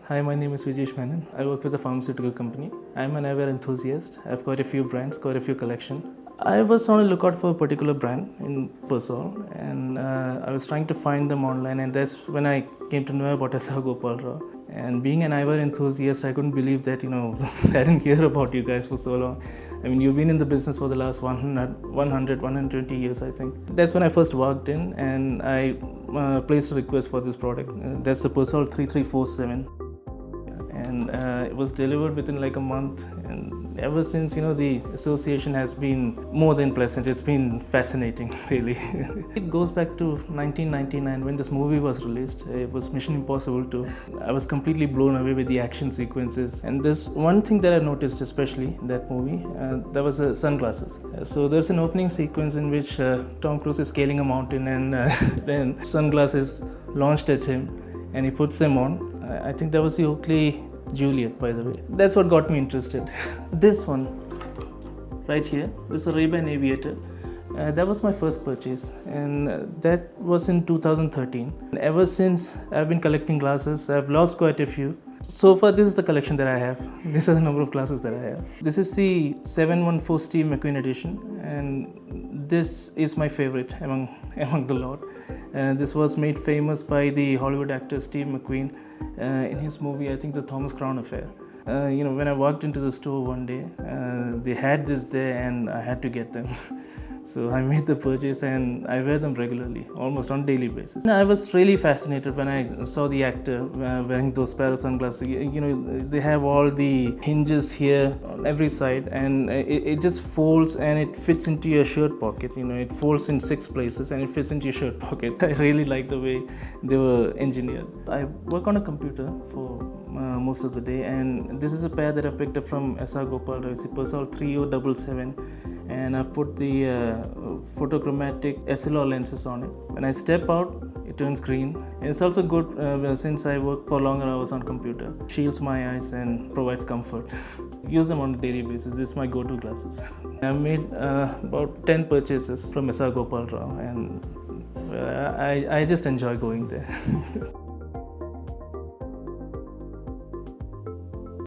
Hi, my name is Vijeesh Menon. I work with a pharmaceutical company. I'm an eyewear enthusiast. I've got a few brands, got a few collections. I was on a lookout for a particular brand in Persol, and I was trying to find them online, and that's when I came to know about Gopal Rao. And being an eyewear enthusiast, I couldn't believe that, I didn't hear about you guys for so long. I mean, you've been in the business for the last 120 years, I think. That's when I first walked in, and I placed a request for this product. That's the Persol 3347. And it was delivered within like a month, and ever since, the association has been more than pleasant. It's been fascinating, really. It goes back to 1999 when this movie was released. It was Mission Impossible 2. I was completely blown away with the action sequences, and there's one thing that I noticed, especially in that movie, that was sunglasses. So there's an opening sequence in which Tom Cruise is scaling a mountain, and then sunglasses launched at him, and he puts them on. I think that was the Oakley Juliet, by the way. That's what got me interested. This one, right here, this is a Ray-Ban Aviator. That was my first purchase, and that was in 2013. And ever since, I've been collecting glasses. I've lost quite a few. So far, this is the collection that I have. These are the number of glasses that I have. This is the 714 Steve McQueen edition, and this is my favorite among the lot. This was made famous by the Hollywood actor Steve McQueen in his movie, I think, The Thomas Crown Affair. When I walked into the store one day, they had this there, and I had to get them. So I made the purchase, and I wear them regularly, almost on a daily basis. I was really fascinated when I saw the actor wearing those pair of sunglasses. They have all the hinges here on every side, and it just folds and it fits into your shirt pocket. It folds in 6 places and it fits into your shirt pocket. I really like the way they were engineered. I work on a computer for most of the day, and this is a pair that I picked up from Shop-Srgopalrao. It's a Persol 3077, and I've put the photochromatic SLR lenses on it. When I step out, it turns green. And it's also good since I work for longer hours on computer. Shields my eyes and provides comfort. Use them on a daily basis. This is my go-to glasses. I've made about 10 purchases from Shop-Srgopalrao, and I just enjoy going there.